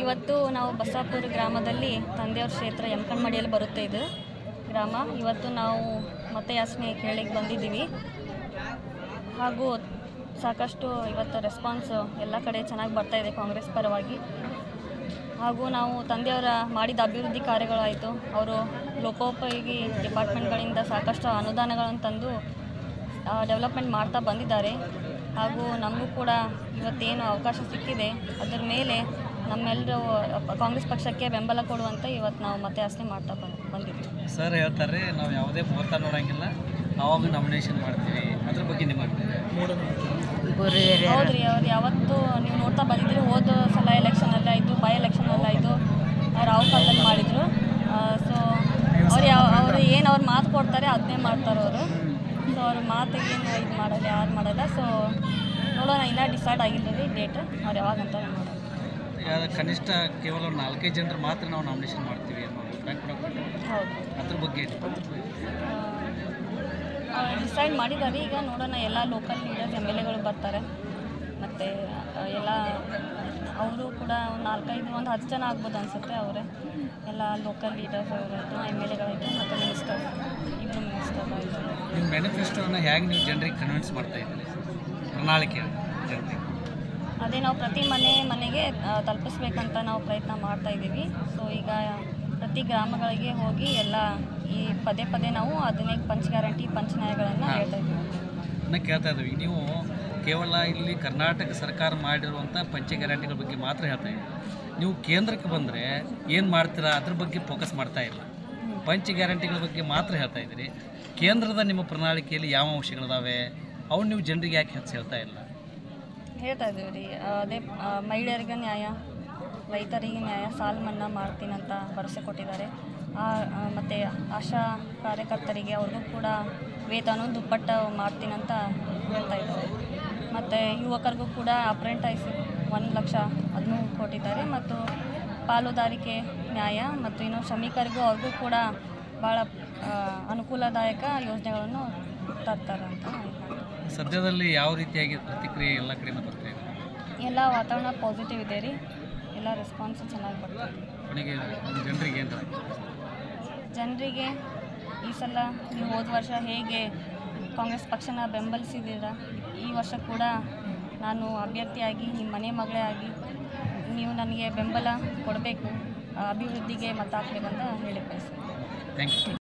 ಇವತ್ತು ನಾವು ಬಸಾಪುರ ಗ್ರಾಮದಲ್ಲಿ ತಂದೆಯವ್ರ ಕ್ಷೇತ್ರ ಯಮಕನಮಡಿಯಲ್ಲಿ ಬರುತ್ತೆ ಇದು ಗ್ರಾಮ. ಇವತ್ತು ನಾವು ಮತಯಾಚನೆ ಕೇಳಲಿಕ್ಕೆ ಬಂದಿದ್ದೀವಿ. ಹಾಗೂ ಸಾಕಷ್ಟು ಇವತ್ತು ರೆಸ್ಪಾನ್ಸ್ ಎಲ್ಲ ಕಡೆ ಚೆನ್ನಾಗಿ ಬರ್ತಾಯಿದೆ ಕಾಂಗ್ರೆಸ್ ಪರವಾಗಿ. ಹಾಗೂ ನಾವು ತಂದೆಯವರ ಮಾಡಿದ ಅಭಿವೃದ್ಧಿ ಕಾರ್ಯಗಳಾಯಿತು, ಅವರು ಲೋಕೋಪಯೋಗಿ ಡಿಪಾರ್ಟ್ಮೆಂಟ್ಗಳಿಂದ ಸಾಕಷ್ಟು ಅನುದಾನಗಳನ್ನು ತಂದು ಡೆವಲಪ್ಮೆಂಟ್ ಮಾಡ್ತಾ ಬಂದಿದ್ದಾರೆ. ಹಾಗೂ ನಮಗೂ ಕೂಡ ಇವತ್ತೇನು ಅವಕಾಶ ಸಿಕ್ಕಿದೆ ಅದರ ಮೇಲೆ ನಮ್ಮೆಲ್ಲರೂ ಕಾಂಗ್ರೆಸ್ ಪಕ್ಷಕ್ಕೆ ಬೆಂಬಲ ಕೊಡುವಂತೆ ಇವತ್ತು ನಾವು ಮತಯಾಚನೆ ಮಾಡ್ತಾ ಬಂದಿದ್ದೀವಿ. ಸರ್ ಹೇಳ್ತಾರೆ ನಾವು ಯಾವುದೇ ಮುಹೂರ್ತ ನೋಡೋಂಗಿಲ್ಲ, ಆವಾಗ ನಾಮಿನೇಷನ್ ಮಾಡ್ತೀವಿ, ಅದ್ರ ಬಗ್ಗೆ ನಿಮ್ಮ ಹೌದ್ರಿ. ಅವ್ರು ಯಾವತ್ತು ನೀವು ನೋಡ್ತಾ ಬಂದಿದ್ರಿ, ಹೋದ ಸಲ ಎಲೆಕ್ಷನಲ್ಲಿ ಆಯಿತು, ಬೈ ಎಲೆಕ್ಷನಲ್ಲಿ ಆಯಿತು, ರಾವ್ ಕಾಲದಲ್ಲಿ ಮಾಡಿದರು. ಸೊ ಅವರು ಏನು ಅವ್ರು ಮಾತು ಕೊಡ್ತಾರೆ ಅದನ್ನೇ ಮಾಡ್ತಾರೆ ಅವರು. ಸೊ ಅವ್ರ ಮಾತಿಗೆ ಏನು ಇದು ಮಾಡಲ್ಲ, ಯಾರು ಮಾಡಲ್ಲ. ಸೊ ನೋಡೋಣ, ಇನ್ನೂ ಡಿಸೈಡ್ ಆಗಿಲ್ಲ ರೀ ಡೇಟ್, ಅವ್ರು ಯಾವಾಗಂತ ಮಾಡೋದು. ಕನಿಷ್ಠ ಕೇವಲ 4 ಜನರು ಮಾತ್ರ ನಾವು ನಾಮಿನೇಷನ್ ಮಾಡ್ತೀವಿ ಹೌದು, ಅದ್ರ ಬಗ್ಗೆ ಡಿಸೈಡ್ ಮಾಡಿದ್ದಾರೆ. ಈಗ ನೋಡೋಣ, ಎಲ್ಲ ಲೋಕಲ್ ಲೀಡರ್ಸ್ MLAಗಳು ಬರ್ತಾರೆ, ಮತ್ತು ಎಲ್ಲ ಅವರು ಕೂಡ ಒಂದು 10 ಜನ ಆಗ್ಬೋದು ಅನಿಸುತ್ತೆ. ಅವರೇ ಎಲ್ಲ ಲೋಕಲ್ ಲೀಡರ್ಸ್ ಅವರಾಯಿತು, MLAಗಳಾಯಿತು, ಮತ್ತು ಮಿನಿಸ್ಟರ್ಸ್, ಇಬ್ಬರು ಮಿನಿಸ್ಟರ್ ಆಯಿತು. ನಿಮ್ಮ ಮ್ಯಾನಿಫೆಸ್ಟೋನ ಹೇಗೆ ನೀವು ಜನರಿಗೆ ಕನ್ವಿನ್ಸ್ ಮಾಡ್ತಾ ಇದ್ದೀರಿ, ಪ್ರಣಾಳಿಕೆ ಜನರಿಗೆ? ಅದೇ ನಾವು ಪ್ರತಿ ಮನೆಗೆ ತಲುಪಿಸ್ಬೇಕಂತ ನಾವು ಪ್ರಯತ್ನ ಮಾಡ್ತಾಯಿದ್ದೀವಿ. ಸೊ ಈಗ ಪ್ರತಿ ಗ್ರಾಮಗಳಿಗೆ ಹೋಗಿ ಎಲ್ಲ ಈ ಪದೇ ನಾವು 15 ಪಂಚ ಗ್ಯಾರಂಟಿ ಪಂಚನ್ಯಾಯಗಳನ್ನು ಹೇಳ್ತಾ ಇದ್ದೀವಿ. ಕೇಳ್ತಾ ಇದ್ದೀವಿ. ನೀವು ಕೇವಲ ಇಲ್ಲಿ ಕರ್ನಾಟಕ ಸರ್ಕಾರ ಮಾಡಿರುವಂಥ ಪಂಚ ಗ್ಯಾರಂಟಿಗಳ ಬಗ್ಗೆ ಮಾತ್ರ ಹೇಳ್ತಾ ಇದ್ದೀವಿ. ನೀವು ಕೇಂದ್ರಕ್ಕೆ ಬಂದರೆ ಏನು ಮಾಡ್ತೀರಾ ಅದ್ರ ಬಗ್ಗೆ ಫೋಕಸ್ ಮಾಡ್ತಾ ಇಲ್ಲ, ಪಂಚ ಗ್ಯಾರಂಟಿಗಳ ಬಗ್ಗೆ ಮಾತ್ರ ಹೇಳ್ತಾ ಇದ್ದೀರಿ. ಕೇಂದ್ರದ ನಿಮ್ಮ ಪ್ರಣಾಳಿಕೆಯಲ್ಲಿ ಯಾವ ಅಂಶಗಳಿದಾವೆ ಅವು ನೀವು ಜನರಿಗೆ ಯಾಕೆ ಹೇಳ್ತಾ ಇಲ್ಲ? ಹೇಳ್ತಾ ಇದ್ದೀವಿ ರೀ. ಅದೇ ಮಹಿಳೆಯರಿಗೆ ನ್ಯಾಯ, ರೈತರಿಗೆ ನ್ಯಾಯ, ಸಾಲ ಮನ್ನಾ ಮಾಡ್ತೀನಂತ ಭರವಸೆ ಕೊಟ್ಟಿದ್ದಾರೆ. ಮತ್ತು ಆಶಾ ಕಾರ್ಯಕರ್ತರಿಗೆ ಅವ್ರಿಗೂ ಕೂಡ ವೇತನ ದುಪ್ಪಟ್ಟು ಮಾಡ್ತೀನಂತ ಹೇಳ್ತಾ ಇದ್ದಾರೆ. ಮತ್ತು ಯುವಕರಿಗೂ ಕೂಡ ಅಪ್ರೆಂಟೈಸ್ 1 ಲಕ್ಷ ಅದನ್ನು ಕೊಟ್ಟಿದ್ದಾರೆ. ಮತ್ತು ಪಾಲುದಾರಿಕೆ ನ್ಯಾಯ ಮತ್ತು ಇನ್ನು ಶ್ರಮಿಕರಿಗೂ ಅವ್ರಿಗೂ ಕೂಡ ಭಾಳ ಅನುಕೂಲದಾಯಕ ಯೋಜನೆಗಳನ್ನು ತರ್ತಾರೆ ಅಂತ. ಸದ್ಯದಲ್ಲಿ ಯಾವ ರೀತಿಯಾಗಿ ಪ್ರತಿಕ್ರಿಯೆ ಎಲ್ಲ ಕಡೆ ಬರ್ತಾ ಇದೆ? ಎಲ್ಲ ವಾತಾವರಣ ಪಾಸಿಟಿವ್ ಇದೆ ರೀ, ಎಲ್ಲ ರೆಸ್ಪಾನ್ಸ್ ಚೆನ್ನಾಗಿ ಬರ್ತದೆ. ಜನರಿಗೆ ಈ ಸಲ ನೀವು ಹೋದ ವರ್ಷ ಹೇಗೆ ಕಾಂಗ್ರೆಸ್ ಪಕ್ಷನ ಬೆಂಬಲಿಸಿದ್ದೀರ, ಈ ವರ್ಷ ಕೂಡ ನಾನು ಅಭ್ಯರ್ಥಿಯಾಗಿ ನಿಮ್ಮ ಮನೆ ಮಗಳೇ ಆಗಿ ನೀವು ನನಗೆ ಬೆಂಬಲ ಕೊಡಬೇಕು, ಅಭಿವೃದ್ಧಿಗೆ ಮತ ಹಾಕಬೇಕಂತ ಹೇಳಿ ಬಯಸ್ತೀನಿ. Thank you.